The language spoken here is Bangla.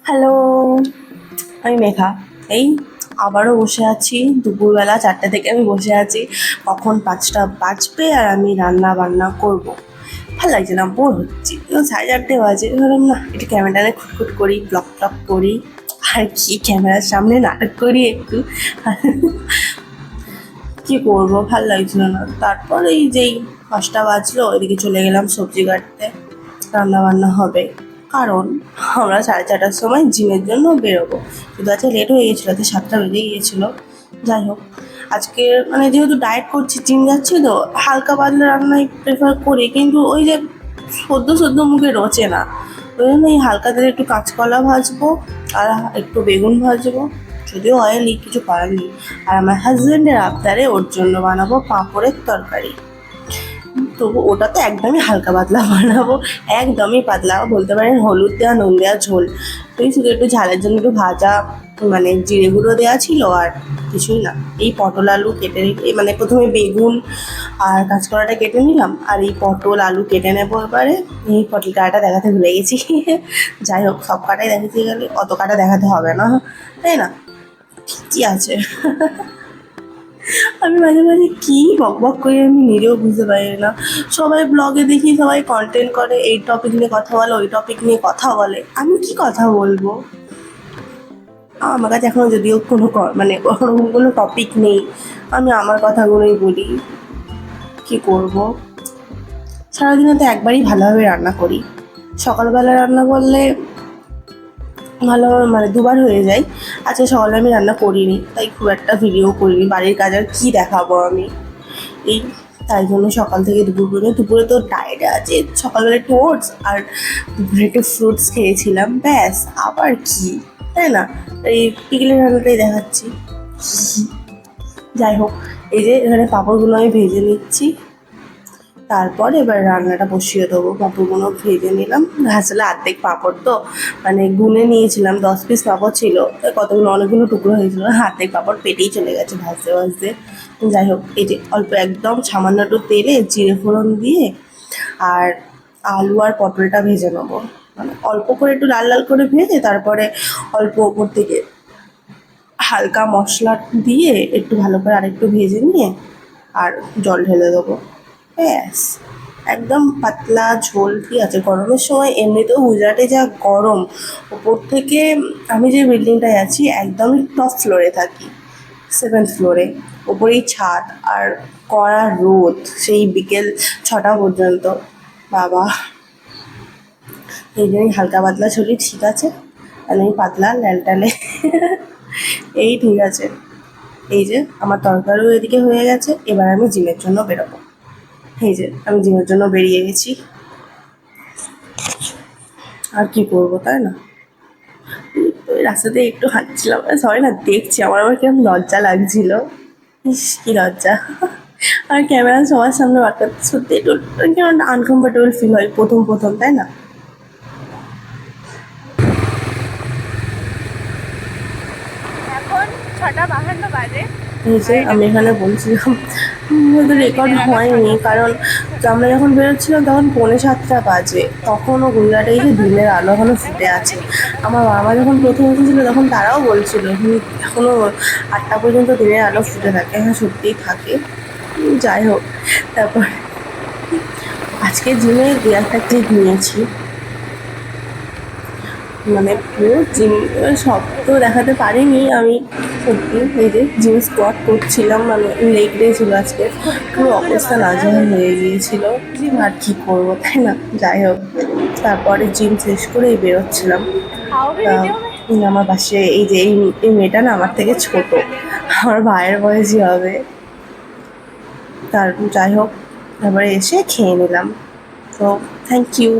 হ্যালো, আমি মেঘা। এই আবারও বসে আছি, দুপুরবেলা 4টে থেকে আমি বসে আছি। কখন 5টা বাজবে আর আমি রান্না বান্না করবো। ভালো লাগছে না, বোর হচ্ছি। 4:30 বাজে, ভাবলাম না একটু ক্যামেরা নিয়ে খুটখুট করি, ব্লগ টক করি, আর কি ক্যামেরার সামনে নাটক করি একটু। কি করবো, ভাল লাগছিল না। তারপর এই যেই 5টা বাজলো, এদিকে চলে গেলাম সবজি কাটতে। রান্না বান্না হবে, কারণ আমরা 4:30টার সময় জিমের জন্য বেরোবো। কিন্তু আজকে লেট হয়ে গেছিলো, তো 7টা বেজে গিয়েছিলো। যাই হোক, আজকে মানে যেহেতু ডায়েট করছি, জিম যাচ্ছি, তো হালকা পাতলা রান্নাই প্রেফার করি, কিন্তু ওই যে সদ্য সদ্য মুখে রোচে না। ওই জন্য এই হালকা তেলে একটু কাঁচকলা ভাজবো আর একটু বেগুন ভাজবো, যদিও অয়েলি, কিছু করার নেই। আর আমার হাজব্যান্ডের আবদারে ওর জন্য বানাবো পাঁপড়ের তরকারি। তবু ওটা তো একদমই হালকা পাতলা বানাবো, একদমই পাতলা, বলতে পারেন হলুদ দেওয়া নুন দেওয়া ঝোল। তুই শুধু একটু ঝালের জন্য একটু ভাজা, মানে জিরে গুঁড়ো দেওয়া ছিল, আর কিছুই না। এই পটল আলু কেটে মানে প্রথমে বেগুন আর কাঁচকলাটা কেটে নিলাম, আর এই পটল আলু কেটে নেবো এবারে। এই পটল কাটাটা দেখাতে ভুলে গেছি। যাই হোক, সব কাটাই দেখাতে গেলে অত কাটা দেখাতে হবে না, তাই না? ঠিকই আছে। আমি মাঝে মাঝে কী বকবক করি আমি নিজেও বুঝতে পারি না। সবাই ব্লগে দেখি, সবাই কন্টেন্ট করে, এই টপিক নিয়ে কথা বলে, ওই টপিক নিয়ে কথা বলে, আমি কি কথা বলবো? আমার কাছে এখনও যদিও মানে ওরকম কোনো টপিক নেই, আমি আমার কথাগুলোই বলি। কি করব? সারাদিনে তো একবারই ভালোভাবে রান্না করি। সকালবেলা রান্না করলে ভালো, মানে দুবার হয়ে যায়। আজকে সকালে আমি রান্না করিনি, তাই খুব একটা ভিডিও করিনি। বাড়ির কাজ আর কী দেখাবো আমি, এই তাই জন্য সকাল থেকে দুপুর পর্যন্ত। দুপুরে তো ডায়েটে আছে, সকালবেলা একটু ওটস আর দুপুরে একটু ফ্রুটস খেয়েছিলাম, ব্যাস। আবার কি, তাই না? এই পিকলের রান্নাটাই দেখাচ্ছি। যাই হোক, এই যে এখানে পাঁপড়গুলো আমি ভেজে নিচ্ছি, তারপর এবার রান্নাটা বসিয়ে দেবো। পাঁপড়গুলো ভেজে নিলাম। আসলে অর্ধেক পাঁপড় তো, মানে গুনে নিয়েছিলাম, 10 পিস পাঁপড় ছিল, কতগুলো অনেকগুলো টুকরো হয়েছিল, অর্ধেক পাঁপড় পেটেই চলে গেছে ভাজতে ভাজতে। যাই হোক, এই যে অল্প একদম সামান্য একটু তেলে জিরে ফোড়ন দিয়ে আর আলু আর পটলটা ভেজে নেবো। মানে অল্প করে একটু লাল লাল করে ভেজে, তারপরে অল্প ওপর থেকে হালকা মশলা দিয়ে একটু ভালো করে আরেকটু ভেজে নিয়ে আর জল ঢেলে দেবো, ব্যাস। একদম পাতলা ঝোল। ঠিক আছে, গরমের সময় এমনিতেও গুজরাটে যা গরম, ওপর থেকে আমি যে বিল্ডিংটায় আছি একদমই টপ ফ্লোরে থাকি, 7th ফ্লোরে, ওপরেই ছাদ, আর কড়া রোদ সেই বিকেল 6টা পর্যন্ত। বাবা, এই জন্যই হালকা পাতলা ছড়ি ঠিক আছে, আর আমি পাতলা ল্যালটালে। এই ঠিক আছে। এই যে আমার তরকারিও এদিকে হয়ে গেছে, এবার আমি জিমের জন্য বেরোবো। এই যে আমি জিমের জন্য বেরিয়ে গেছি, আর কি করবো, তাই না? ওই রাস্তাতে একটু হাঁটছিলাম, সবাই না দেখছি, আমার আবার কিরকম লজ্জা লাগছিল। ইস, কি লজ্জা! আর ক্যামেরা সবার সামনে বার করতে সত্যি একটু কেমন আনকমফোর্টেবল ফিল হয় প্রথম প্রথম, তাই না? এখন 6টা 52 বাজে। এই যে আমি এখানে বলছিলাম, হয়তো রেকর্ড হয়নি, কারণ আমরা যখন বেরোচ্ছিলাম তখন 6:45 বাজে, তখনও গুজরাটে এই যে দিনের আলো এখনও ফুটে আছে। আমার বাবা যখন প্রথম এসেছিলো তখন তারাও বলছিল এখনও 8টা পর্যন্ত দিনের আলো ফুটে থাকে। হ্যাঁ, সত্যিই থাকে। যাই হোক, তারপর আজকে জিমে 1.5টা ক্লিপ নিয়েছি, মানে পুরো জিম সব তো দেখাতে পারিনি আমি। সত্যি এই যে জিম স্কোয়াট করছিলাম, মানে লেগ ডে ছিল আজকে, পুরো অবস্থা নাজেহাল হয়ে গিয়েছিল। আর কি করবো, তাই না? যাই হোক, তারপরে জিম শেষ করে বেরোচ্ছিলাম। খাওয়াবি তা ভিডিও में? আমার পাশে এই যে এই মেয়েটা না আমার থেকে ছোট, আমার ভাইয়ের বয়সই হবে। তার যাই হোক, তারপরে এসে খেয়ে নিলাম। তো থ্যাংক ইউ।